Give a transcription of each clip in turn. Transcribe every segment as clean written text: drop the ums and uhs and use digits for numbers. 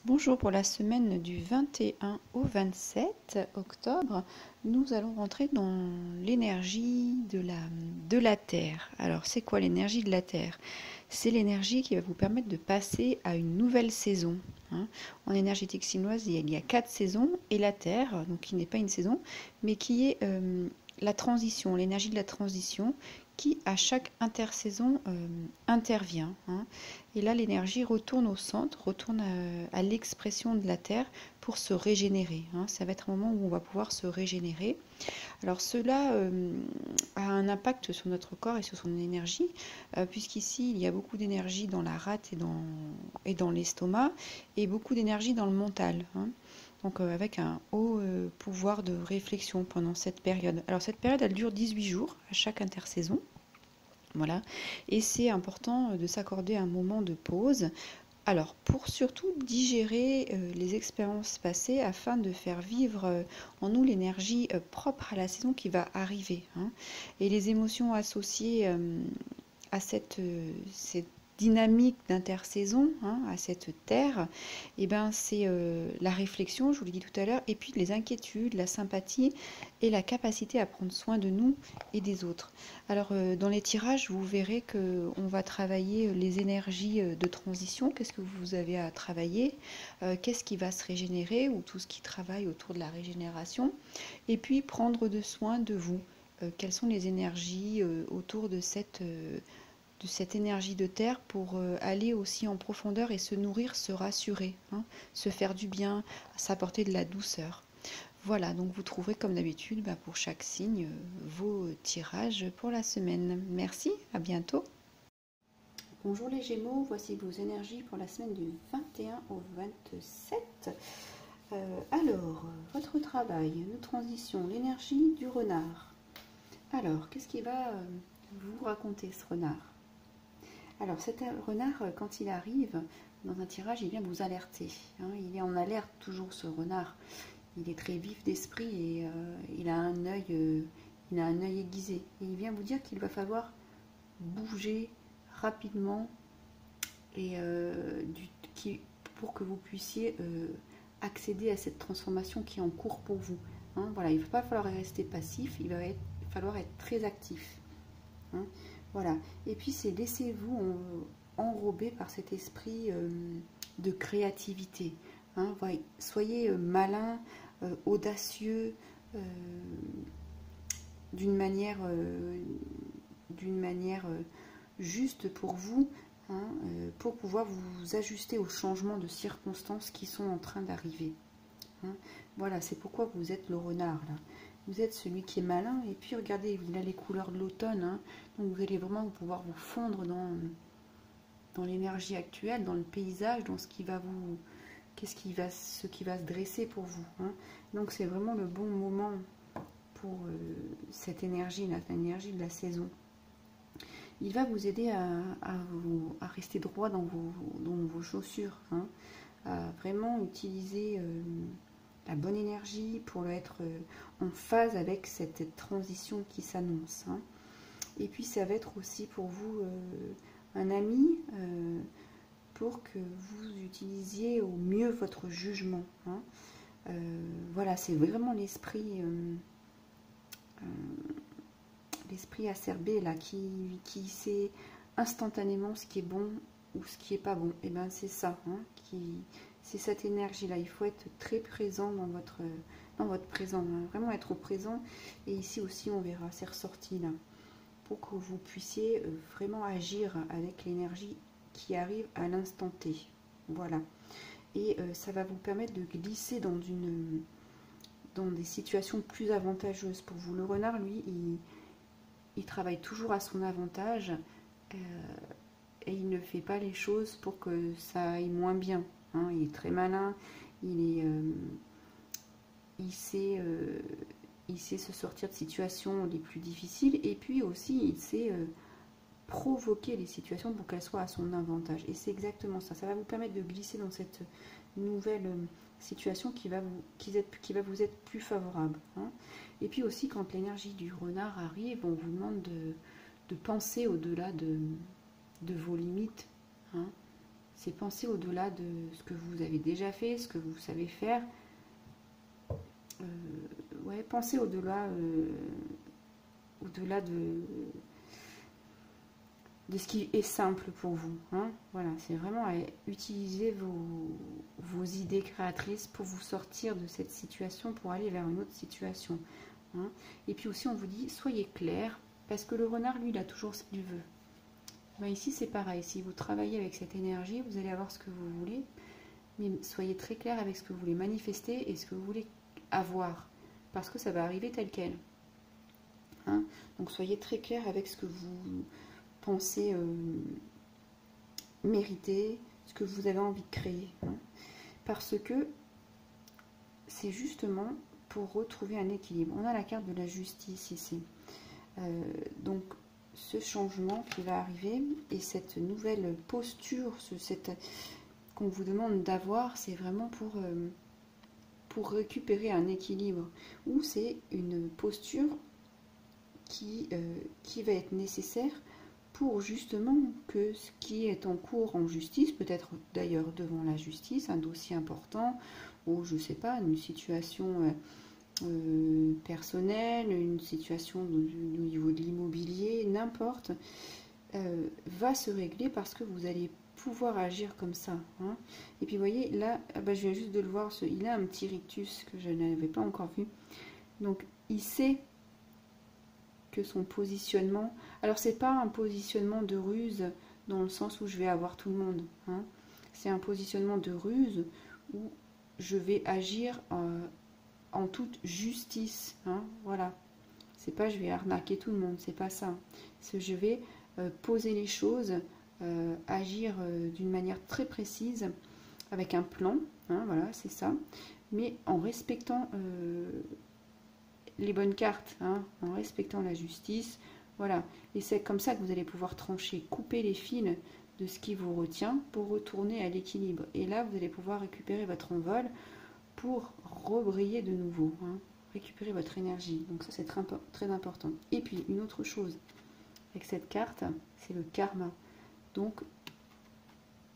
Bonjour, pour la semaine du 21 au 27 octobre, nous allons rentrer dans l'énergie de la Terre. Alors, c'est quoi l'énergie de la Terre? C'est l'énergie qui va vous permettre de passer à une nouvelle saison. En énergétique chinoise, il y a 4 saisons, et la Terre, donc qui n'est pas une saison, mais qui est la transition, l'énergie de la transition, qui à chaque intersaison intervient. Et là, l'énergie retourne au centre, retourne à l'expression de la Terre pour se régénérer. Ça va être un moment où on va pouvoir se régénérer. Alors cela a un impact sur notre corps et sur son énergie, puisqu'ici, il y a beaucoup d'énergie dans la rate et dans l'estomac, et beaucoup d'énergie dans le mental. Donc avec un haut pouvoir de réflexion pendant cette période. Alors cette période, elle dure 18 jours à chaque intersaison. Voilà. Et c'est important de s'accorder un moment de pause. Alors, pour surtout digérer les expériences passées afin de faire vivre en nous l'énergie propre à la saison qui va arriver. Et les émotions associées à cette dynamique d'intersaison, à cette terre, et ben c'est la réflexion, je vous l'ai dit tout à l'heure, et puis les inquiétudes, la sympathie et la capacité à prendre soin de nous et des autres. Alors dans les tirages, vous verrez qu'on va travailler les énergies de transition. Qu'est-ce que vous avez à travailler? Qu'est-ce qui va se régénérer, ou tout ce qui travaille autour de la régénération, et puis prendre de soin de vous. Quelles sont les énergies autour de cette énergie de terre pour aller aussi en profondeur et se nourrir, se rassurer, se faire du bien, s'apporter de la douceur. Voilà, donc vous trouverez comme d'habitude pour chaque signe vos tirages pour la semaine. Merci, à bientôt. Bonjour les Gémeaux, voici vos énergies pour la semaine du 21 au 27. Alors, votre travail, nos transitions, l'énergie du renard. Alors, qu'est-ce qui va vous raconter ce renard? Alors, cet renard, quand il arrive dans un tirage, il vient vous alerter. Il est en alerte toujours, ce renard. Il est très vif d'esprit et il a un œil aiguisé. Et il vient vous dire qu'il va falloir bouger rapidement et pour que vous puissiez accéder à cette transformation qui est en cours pour vous. Voilà, il ne va pas falloir rester passif, il va falloir être très actif. Voilà. Et puis c'est laissez-vous enrober par cet esprit de créativité. Voilà. Soyez malin, audacieux, d'une manière juste pour vous, pour pouvoir vous ajuster aux changements de circonstances qui sont en train d'arriver. Voilà, c'est pourquoi vous êtes le renard là. Vous êtes celui qui est malin, et puis regardez, il a les couleurs de l'automne, donc vous allez vraiment pouvoir vous fondre dans l'énergie actuelle, dans le paysage, dans ce qui va se dresser pour vous. Donc c'est vraiment le bon moment pour cette énergie, l'énergie de la saison. Il va vous aider à rester droit dans vos chaussures, à vraiment utiliser la bonne énergie pour être en phase avec cette transition qui s'annonce. Et puis ça va être aussi pour vous un ami pour que vous utilisiez au mieux votre jugement. Voilà, c'est vraiment l'esprit acerbé là qui sait instantanément ce qui est bon ou ce qui est pas bon. Et ben c'est ça, c'est cette énergie là. Il faut être très présent dans votre présent, vraiment être au présent. Et ici aussi on verra, c'est ressorti là, pour que vous puissiez vraiment agir avec l'énergie qui arrive à l'instant T. Voilà. Et ça va vous permettre de glisser dans des situations plus avantageuses pour vous. Le renard, lui, il travaille toujours à son avantage et il ne fait pas les choses pour que ça aille moins bien. Il est très malin, il sait se sortir de situations les plus difficiles, et puis aussi il sait provoquer les situations pour qu'elles soient à son avantage. Et c'est exactement ça. Ça va vous permettre de glisser dans cette nouvelle situation qui va vous être plus favorable. Et puis aussi, quand l'énergie du renard arrive, on vous demande de penser au-delà de vos limites. c'est penser au-delà de ce que vous avez déjà fait, ce que vous savez faire. Ouais, pensez au-delà au-delà de ce qui est simple pour vous. Hein. Voilà, c'est vraiment à utiliser vos idées créatrices pour vous sortir de cette situation, pour aller vers une autre situation. Hein. Et puis aussi, on vous dit, soyez clair, parce que le renard, lui, il a toujours ce qu'il veut. Ben ici, c'est pareil. Si vous travaillez avec cette énergie, vous allez avoir ce que vous voulez, mais soyez très clair avec ce que vous voulez manifester et ce que vous voulez avoir, parce que ça va arriver tel quel. Hein. Donc, soyez très clair avec ce que vous pensez mériter, ce que vous avez envie de créer. Hein. Parce que c'est justement pour retrouver un équilibre. On a la carte de la justice ici. Donc, ce changement qui va arriver et cette nouvelle posture, qu'on vous demande d'avoir, c'est vraiment pour récupérer un équilibre. Ou c'est une posture qui va être nécessaire pour justement que ce qui est en cours en justice, peut-être d'ailleurs devant la justice, un dossier important, ou je ne sais pas, une situation personnelle, une situation au niveau de l'immobilier, n'importe, va se régler parce que vous allez pouvoir agir comme ça. Hein. Et puis vous voyez, là, je viens juste de le voir, il a un petit rictus que je n'avais pas encore vu. Donc il sait que son positionnement, alors c'est pas un positionnement de ruse dans le sens où je vais avoir tout le monde, hein. C'est un positionnement de ruse où je vais agir en toute justice, hein. Voilà, c'est pas je vais arnaquer tout le monde, c'est pas ça, c'est je vais poser les choses, agir d'une manière très précise avec un plan, hein, voilà, c'est ça, mais en respectant les bonnes cartes, hein, en respectant la justice, voilà. Et c'est comme ça que vous allez pouvoir trancher, couper les fils de ce qui vous retient pour retourner à l'équilibre. Et là, vous allez pouvoir récupérer votre envol pour rebriller de nouveau, hein, récupérer votre énergie. Donc ça, c'est très important. Et puis, une autre chose avec cette carte, c'est le karma. Donc,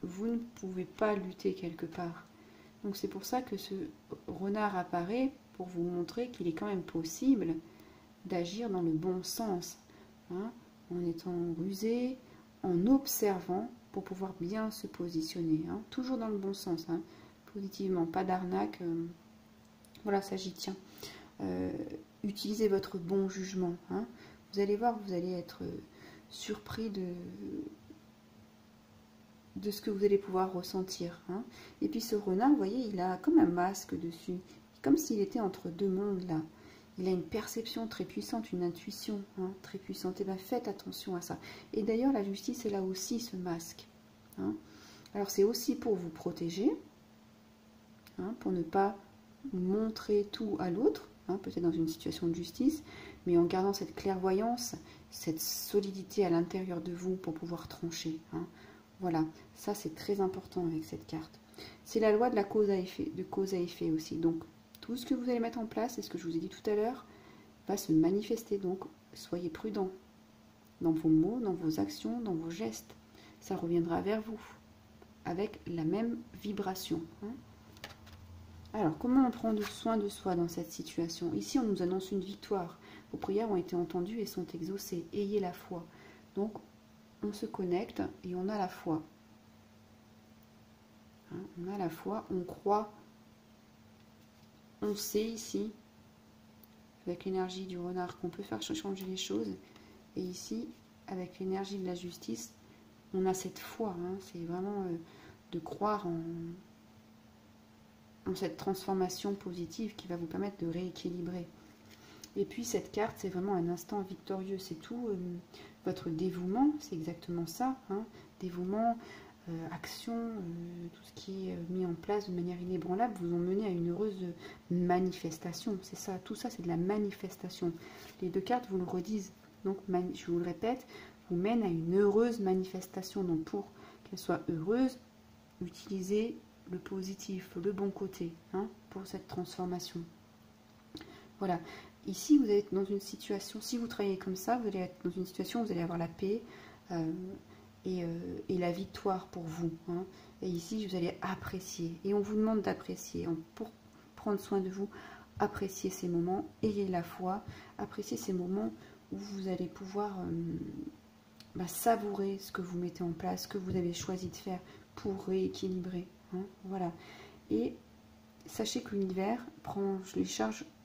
vous ne pouvez pas lutter quelque part. Donc c'est pour ça que ce renard apparaît, pour vous montrer qu'il est quand même possible d'agir dans le bon sens, hein, en étant rusé, en observant pour pouvoir bien se positionner, hein, toujours dans le bon sens, hein, positivement, pas d'arnaque, voilà, ça j'y tiens. Utilisez votre bon jugement, hein, vous allez voir, vous allez être surpris de ce que vous allez pouvoir ressentir. Hein. Et puis ce renard, vous voyez, il a comme un masque dessus, comme s'il était entre deux mondes là. Il a une perception très puissante, une intuition, hein, très puissante. Et bien faites attention à ça. Et d'ailleurs la justice, elle a aussi ce masque. Hein. Alors c'est aussi pour vous protéger, hein, pour ne pas montrer tout à l'autre, hein, peut-être dans une situation de justice, mais en gardant cette clairvoyance, cette solidité à l'intérieur de vous pour pouvoir trancher. Hein. Voilà, ça c'est très important avec cette carte. C'est la loi de la cause à effet, aussi. Donc, tout ce que vous allez mettre en place, c'est ce que je vous ai dit tout à l'heure, va se manifester. Donc, soyez prudents dans vos mots, dans vos actions, dans vos gestes. Ça reviendra vers vous avec la même vibration. Hein. Alors, comment on prend soin de soi dans cette situation? Ici, on nous annonce une victoire. Vos prières ont été entendues et sont exaucées. Ayez la foi. Donc, on se connecte et on a la foi. Hein, on a la foi, on croit, on sait ici, avec l'énergie du renard, qu'on peut faire changer les choses. Et ici, avec l'énergie de la justice, on a cette foi. Hein, c'est vraiment de croire en cette transformation positive qui va vous permettre de rééquilibrer. Et puis cette carte, c'est vraiment un instant victorieux, c'est tout. Votre dévouement, c'est exactement ça. Hein, dévouement, action, tout ce qui est mis en place de manière inébranlable vous ont mené à une heureuse manifestation. C'est ça, tout ça c'est de la manifestation. Les deux cartes vous le redisent. Donc je vous le répète, vous mènent à une heureuse manifestation. Donc pour qu'elle soit heureuse, utilisez le positif, le bon côté, hein, pour cette transformation. Voilà. Ici, vous allez être dans une situation, si vous travaillez comme ça, vous allez être dans une situation où vous allez avoir la paix et la victoire pour vous. Hein. Et ici, vous allez apprécier. Et on vous demande d'apprécier. Pour prendre soin de vous, appréciez ces moments. Ayez la foi. Appréciez ces moments où vous allez pouvoir savourer ce que vous mettez en place, ce que vous avez choisi de faire pour rééquilibrer. Hein. Voilà. Et sachez que l'univers prend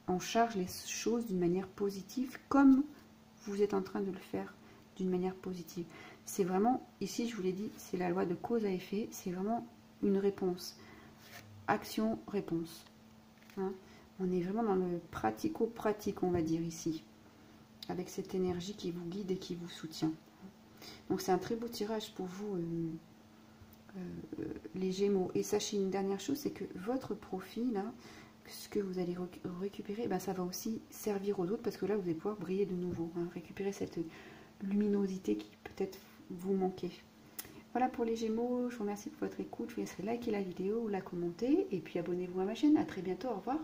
en charge les choses d'une manière positive, comme vous êtes en train de le faire d'une manière positive. C'est vraiment, ici je vous l'ai dit, c'est la loi de cause à effet, c'est vraiment une réponse. Action-réponse. Hein. On est vraiment dans le pratico-pratique, on va dire ici, avec cette énergie qui vous guide et qui vous soutient. Donc c'est un très beau tirage pour vous, les Gémeaux. Et sachez une dernière chose, c'est que votre profil, là, ce que vous allez récupérer, ça va aussi servir aux autres, parce que là vous allez pouvoir briller de nouveau, hein, récupérer cette luminosité qui peut-être vous manquait. Voilà pour les Gémeaux, je vous remercie pour votre écoute, je vous laisserai liker la vidéo ou la commenter, et puis abonnez-vous à ma chaîne. À très bientôt, au revoir.